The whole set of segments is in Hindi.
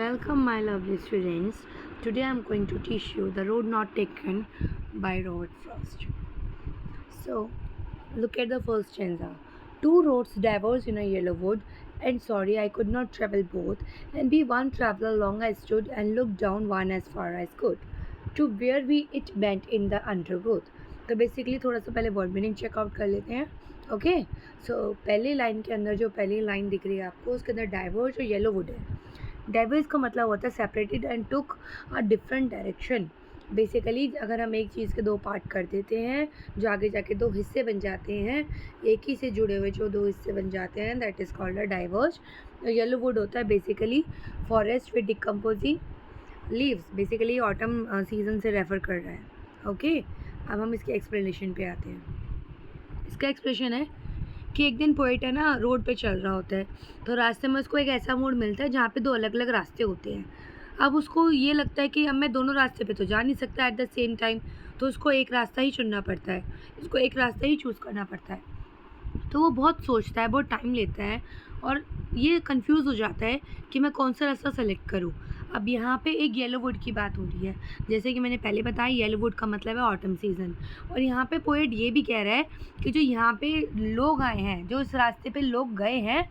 Welcome, my lovely students. Today I'm going to teach you the road not taken by Robert Frost. So, look at the first stanza. Two roads diverge in a yellow wood, and sorry I could not travel both, and be one traveler long I stood, and looked down one as far as could. To where we it bent in the undergrowth. तो बेसिकली थोड़ा सा पहले वर्ड मीनिंग चेकआउट कर लेते हैं. ओके, सो पहली लाइन के अंदर जो पहली लाइन दिख रही है आपको, उसके अंदर डाइवर्ज और येलो वुड है. डाइवर्ज का मतलब होता है separated and took a different direction. Basically अगर हम एक चीज़ के दो पार्ट कर देते हैं जो आगे जाके दो हिस्से बन जाते हैं, एक ही से जुड़े हुए जो दो हिस्से बन जाते हैं, that is called a diverge. Yellow would होता है basically forest with decomposing leaves. Basically autumn season से रेफर कर रहा है. ओके, अब हम इसके एक्सप्लेनेशन पे आते हैं. इसका एक्सप्रेशन है कि एक दिन पोइट है ना, रोड पे चल रहा होता है, तो रास्ते में उसको एक ऐसा मोड़ मिलता है जहाँ पे दो अलग अलग रास्ते होते हैं. अब उसको ये लगता है कि अब मैं दोनों रास्ते पे तो जा नहीं सकता एट द सेम टाइम, तो उसको एक रास्ता ही चुनना पड़ता है, इसको एक रास्ता ही चूज़ करना पड़ता है. तो वो बहुत सोचता है, बहुत टाइम लेता है और ये कंफ्यूज हो जाता है कि मैं कौन सा रास्ता सेलेक्ट करूँ. अब यहाँ पे एक येलो वुड की बात हो रही है. जैसे कि मैंने पहले बताया, येलो वुड का मतलब है ऑटम सीज़न. और यहाँ पे पोएट ये भी कह रहा है कि जो यहाँ पे लोग आए हैं, जो इस रास्ते पे लोग गए हैं,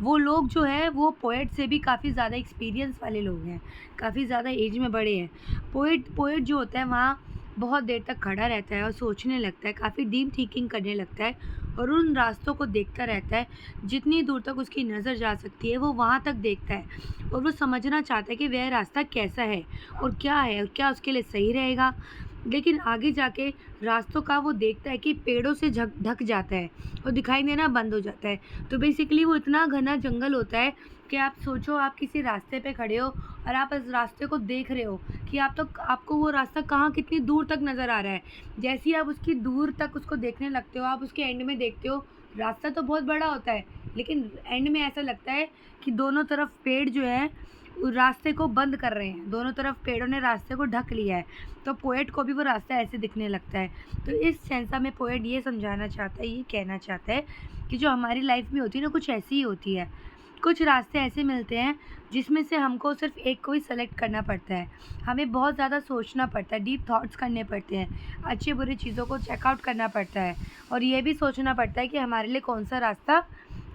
वो लोग जो है वो पोएट से भी काफ़ी ज़्यादा एक्सपीरियंस वाले लोग हैं, काफ़ी ज़्यादा एज में बड़े हैं. पोएट जो होता है वहाँ बहुत देर तक खड़ा रहता है और सोचने लगता है, काफ़ी डीप थिंकिंग करने लगता है और उन रास्तों को देखता रहता है. जितनी दूर तक उसकी नज़र जा सकती है वो वहाँ तक देखता है और वो समझना चाहता है कि वह रास्ता कैसा है और क्या उसके लिए सही रहेगा. लेकिन आगे जाके रास्तों का वो देखता है कि पेड़ों से ढक जाता है और दिखाई देना बंद हो जाता है. तो बेसिकली वो इतना घना जंगल होता है कि आप सोचो, आप किसी रास्ते पे खड़े हो और आप इस रास्ते को देख रहे हो कि आपको वो रास्ता कहाँ कितनी दूर तक नज़र आ रहा है. जैसे ही आप उसकी दूर तक उसको देखने लगते हो, आप उसके एंड में देखते हो, रास्ता तो बहुत बड़ा होता है लेकिन एंड में ऐसा लगता है कि दोनों तरफ पेड़ जो है रास्ते को बंद कर रहे हैं, दोनों तरफ पेड़ों ने रास्ते को ढक लिया है. तो पोएट को भी वो रास्ता ऐसे दिखने लगता है. तो इस सेंसा में पोएट ये समझाना चाहता है, ये कहना चाहता है कि जो हमारी लाइफ में होती है ना, कुछ ऐसी ही होती है. कुछ रास्ते ऐसे मिलते हैं जिसमें से हमको सिर्फ एक को ही सेलेक्ट करना पड़ता है. हमें बहुत ज़्यादा सोचना पड़ता है, डीप थॉट्स करने पड़ते हैं, अच्छी बुरी चीज़ों को चेकआउट करना पड़ता है और ये भी सोचना पड़ता है कि हमारे लिए कौन सा रास्ता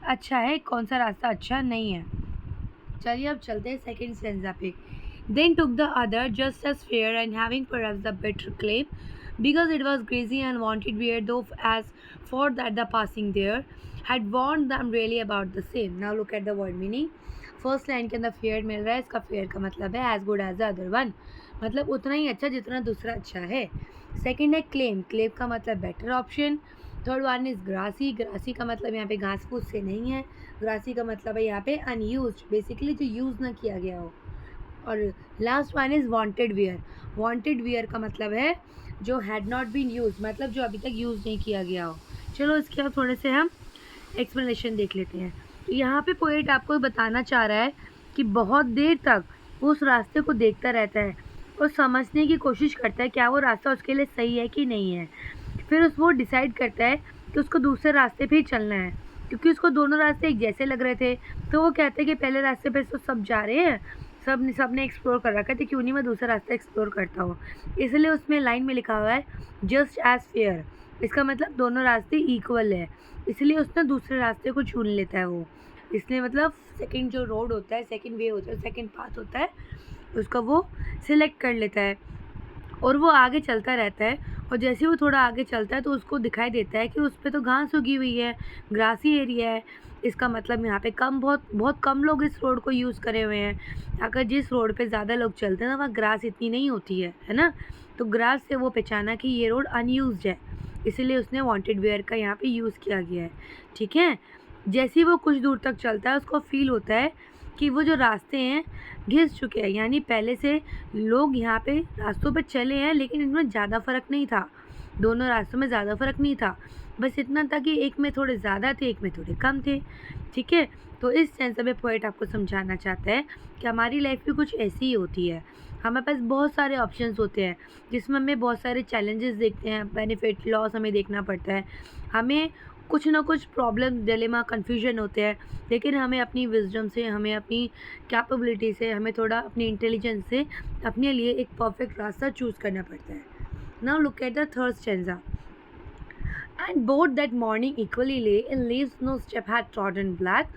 अच्छा है, कौन सा रास्ता अच्छा नहीं है. चलिए अब चलते हैं सेकेंड स्टेंजा पे. Then took the other just as fair and having perhaps the better claim, because it was greasy and wanted wear, though as for that the passing there had warned them really about the same. Now look at the word meaning. First line के अंदर फेयर मिल रहा है, इसका फेयर का मतलब है as good as the other one, मतलब उतना ही अच्छा जितना दूसरा अच्छा है. सेकेंड है क्लेम, क्लेम का मतलब better option. Third one is grassy, grassy का मतलब यहाँ पे घास फूस से नहीं है, ग्रासी का मतलब है यहाँ पे अनयूज, बेसिकली जो यूज़ ना किया गया हो. और last one is wanted wear, wanted wear का मतलब है जो हैड नॉट बीन यूज, मतलब जो अभी तक यूज़ नहीं किया गया हो. चलो इसके अब थोड़े से हम एक्सप्लेनेशन देख लेते हैं. तो यहाँ पे पोएट आपको बताना चाह रहा है कि बहुत देर तक वो उस रास्ते को देखता रहता है और समझने की कोशिश करता है क्या वो रास्ता उसके लिए सही है कि नहीं है. फिर वो डिसाइड करता है कि उसको दूसरे रास्ते पे ही चलना है, क्योंकि उसको दोनों रास्ते एक जैसे लग रहे थे. तो वो कहते हैं कि पहले रास्ते पे तो सब जा रहे हैं, सब ने एक्सप्लोर कर रखा है, तो क्यों नहीं मैं दूसरा रास्ता एक्सप्लोर करता हूँ. इसलिए उसमें लाइन में लिखा हुआ है जस्ट एज फेयर, इसका मतलब दोनों रास्ते इक्वल है, इसलिए उसने दूसरे रास्ते को चुन लेता है. वो इसलिए मतलब सेकंड जो रोड होता है, सेकंड वे होता है, सेकंड पाथ होता है, उसका वो सिलेक्ट कर लेता है और वो आगे चलता रहता है. और जैसे वो थोड़ा आगे चलता है तो उसको दिखाई देता है कि उस पर तो घास उगी हुई है, ग्रासी एरिया है. इसका मतलब यहाँ पे बहुत कम लोग इस रोड को यूज़ करे हुए हैं. अगर जिस रोड पे ज़्यादा लोग चलते हैं ना, वहाँ ग्रास इतनी नहीं होती है ना. तो ग्रास से वो पहचाना कि ये रोड अनयूज्ड है, इसीलिए उसने वांटेड वेयर का यहाँ पे यूज़ किया गया है. ठीक है, जैसे ही वो कुछ दूर तक चलता है उसको फील होता है कि वो जो रास्ते हैं घिस चुके हैं, यानी पहले से लोग यहाँ पे रास्तों पे चले हैं लेकिन इनमें ज़्यादा फ़र्क नहीं था, दोनों रास्तों में ज़्यादा फ़र्क नहीं था, बस इतना था कि एक में थोड़े ज़्यादा थे, एक में थोड़े कम थे. ठीक है, तो इस सेंस में पोएट आपको समझाना चाहता है कि हमारी लाइफ भी कुछ ऐसी ही होती है. हमारे पास बहुत सारे ऑप्शंस होते हैं जिसमें हमें बहुत सारे चैलेंजेस देखते हैं, बेनिफिट लॉस हमें देखना पड़ता है. हमें कुछ ना कुछ प्रॉब्लम, डिलेमा, कन्फ्यूजन होते हैं, लेकिन हमें अपनी विजडम से, हमें अपनी कैपेबिलिटी से, हमें थोड़ा अपनी इंटेलिजेंस से अपने लिए एक परफेक्ट रास्ता चूज़ करना पड़ता है. Now look at the third stanza. And both that morning equally lay in leaves no step had trodden black.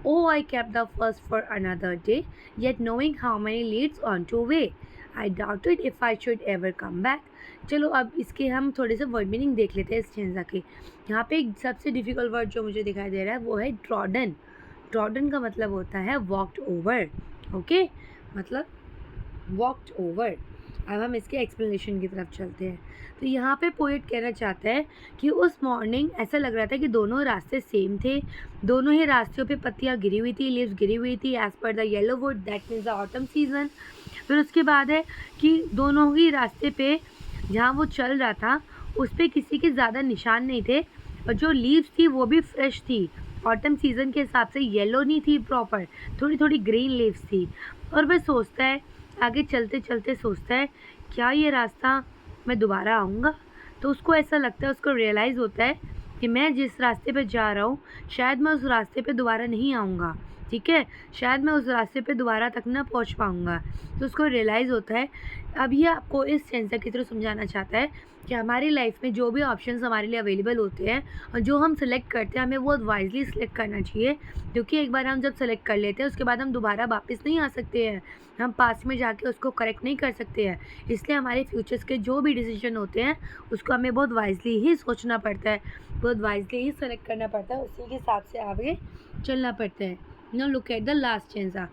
Oh, I kept the first for another day, yet knowing how many leads on to way, I doubted if I should ever come back. चलो अब इसके हम थोड़े से वर्ड मीनिंग देख लेते हैं इस स्टेंजा के. यहाँ पे एक सबसे डिफ़िकल्ट वर्ड जो मुझे दिखाई दे रहा है वो है ट्रॉडन. ट्रॉडन का मतलब होता है वॉक्ड ओवर. ओके, मतलब वॉक्ड ओवर. अब हम इसके एक्सप्लेनेशन की तरफ चलते हैं. तो यहाँ पे पोएट कहना चाहता है कि उस मॉर्निंग ऐसा लग रहा था कि दोनों रास्ते सेम थे, दोनों ही रास्तों पे पत्तियाँ गिरी हुई थी, लीव्स गिरी हुई थी as per the yellow would, that means the autumn season. फिर उसके बाद है कि दोनों ही रास्ते पे जहाँ वो चल रहा था उस पर किसी के ज़्यादा निशान नहीं थे, और जो लीव्स थी वो भी फ्रेश थी. ऑटम सीज़न के हिसाब से येलो नहीं थी प्रॉपर, थोड़ी थोड़ी ग्रीन लीव्स थी. और वह सोचता है, आगे चलते चलते सोचता है, क्या ये रास्ता मैं दोबारा आऊँगा. तो उसको ऐसा लगता है, उसको रियलाइज़ होता है कि मैं जिस रास्ते पे जा रहा हूँ शायद मैं उस रास्ते पे दोबारा नहीं आऊँगा. ठीक है, शायद मैं उस रास्ते पे दोबारा तक ना पहुँच पाऊँगा. तो उसको रियलाइज़ होता है. अब ये आपको इस सेंसर की तरह समझाना चाहता है कि हमारी लाइफ में जो भी ऑप्शंस हमारे लिए अवेलेबल होते हैं और जो हम सेलेक्ट करते हैं, हमें बहुत वाइजली सेलेक्ट करना चाहिए, क्योंकि एक बार हम जब सेलेक्ट कर लेते हैं उसके बाद हम दोबारा वापस नहीं आ सकते हैं. हम पास्ट में जाके उसको करेक्ट नहीं कर सकते हैं. इसलिए हमारे फ्यूचर्स के जो भी डिसीजन होते हैं उसको हमें बहुत वाइजली ही सोचना पड़ता है, बहुत वाइजली ही सेलेक्ट करना पड़ता है, उसी के हिसाब से आगे चलना पड़ता है. Now look at the last stanza.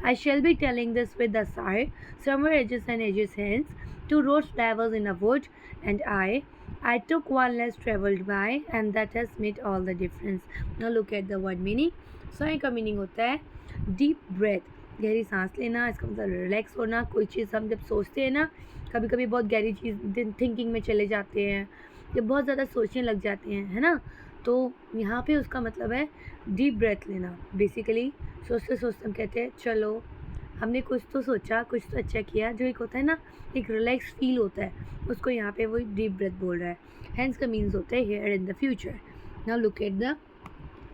I shall be telling this with a sigh, somewhere edges and edges hence, two roads diverge in a wood, and I took one less travelled by, and that has made all the difference. Now look at the word meaning. sigh का meaning होता है deep breath, गहरी सांस लेना. इसका मतलब रिलैक्स होना. कोई चीज़ हम जब सोचते हैं ना, कभी कभी बहुत गहरी चीज़ थिंकिंग में चले जाते हैं, जब बहुत ज़्यादा सोचने लग जाते हैं, है ना. तो यहाँ पे उसका मतलब है डीप ब्रेथ लेना. बेसिकली सोचते सोचते हम कहते हैं चलो हमने कुछ तो सोचा, कुछ तो अच्छा किया, जो एक होता है ना, एक रिलैक्स फील होता है, उसको यहाँ पे वो डीप ब्रेथ बोल रहा है. हैंस का मीन्स होता है here in the future. Now look at the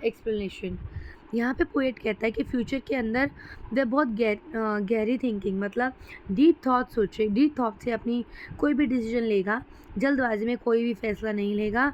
explanation. यहाँ पे पोएट कहता है कि फ्यूचर के अंदर वह बहुत गहरी थिंकिंग, मतलब डीप थॉट सोचे, डीप थॉट से अपनी कोई भी डिसीजन लेगा, जल्दबाजी में कोई भी फैसला नहीं लेगा.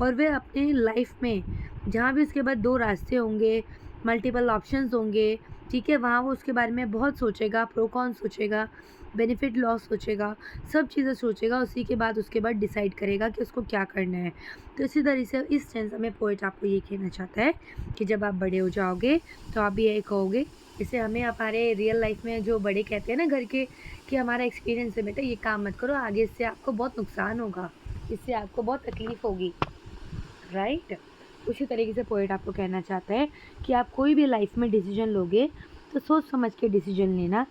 और वह अपने लाइफ में जहाँ भी उसके बाद दो रास्ते होंगे, मल्टीपल ऑप्शंस होंगे, ठीक है, वहाँ वो उसके बारे में बहुत सोचेगा, प्रो कॉन सोचेगा, बेनिफिट लॉस सोचेगा, सब चीज़ें सोचेगा. उसी के बाद उसके बाद डिसाइड करेगा कि उसको क्या करना है. तो इसी तरह से इस सेंस में पोएट आपको ये कहना चाहता है कि जब आप बड़े हो जाओगे तो आप भी यही कहोगे. इसे हमें हमारे रियल लाइफ में जो बड़े कहते हैं ना घर के, कि हमारा एक्सपीरियंस है बेटा, ये काम मत करो, आगे इससे आपको बहुत नुकसान होगा, इससे आपको बहुत तकलीफ़ होगी, राइट. उसी तरीके से पोएट आपको कहना चाहता है कि आप कोई भी लाइफ में डिसीजन लोगे तो सोच समझ के डिसीजन लेना.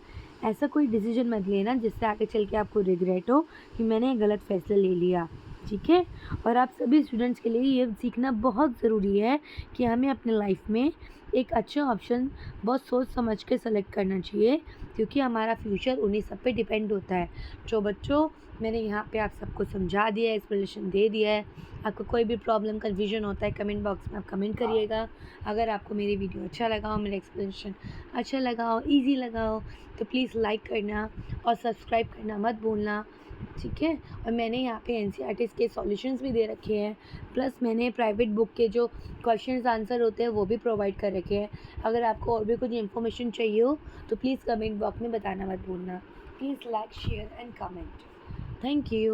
ऐसा कोई डिसीजन मत लेना जिससे आगे चल के आपको रिग्रेट हो कि मैंने गलत फैसला ले लिया. ठीक है, और आप सभी स्टूडेंट्स के लिए ये सीखना बहुत ज़रूरी है कि हमें अपने लाइफ में एक अच्छा ऑप्शन बहुत सोच समझ के सेलेक्ट करना चाहिए, क्योंकि हमारा फ्यूचर उन्हीं सब पे डिपेंड होता है. तो बच्चों, मैंने यहाँ पे आप सबको समझा दिया है, एक्सप्लेनेशन दे दिया है. आपको कोई भी प्रॉब्लम, कन्फ्यूजन होता है, कमेंट बॉक्स में आप कमेंट करिएगा. अगर आपको मेरी वीडियो अच्छा लगा हो, मेरा एक्सप्लेनेशन अच्छा लगा हो, ईजी लगा हो, तो प्लीज़ लाइक करना और सब्सक्राइब करना मत भूलना. ठीक है, और मैंने यहाँ पे एनसीईआरटी के सॉल्यूशंस भी दे रखे हैं, प्लस मैंने प्राइवेट बुक के जो क्वेश्चंस आंसर होते हैं वो भी प्रोवाइड कर रखे हैं. अगर आपको और भी कुछ इन्फॉर्मेशन चाहिए हो तो प्लीज़ कमेंट बॉक्स में बताना मत भूलना. Please like, share and comment. Thank you.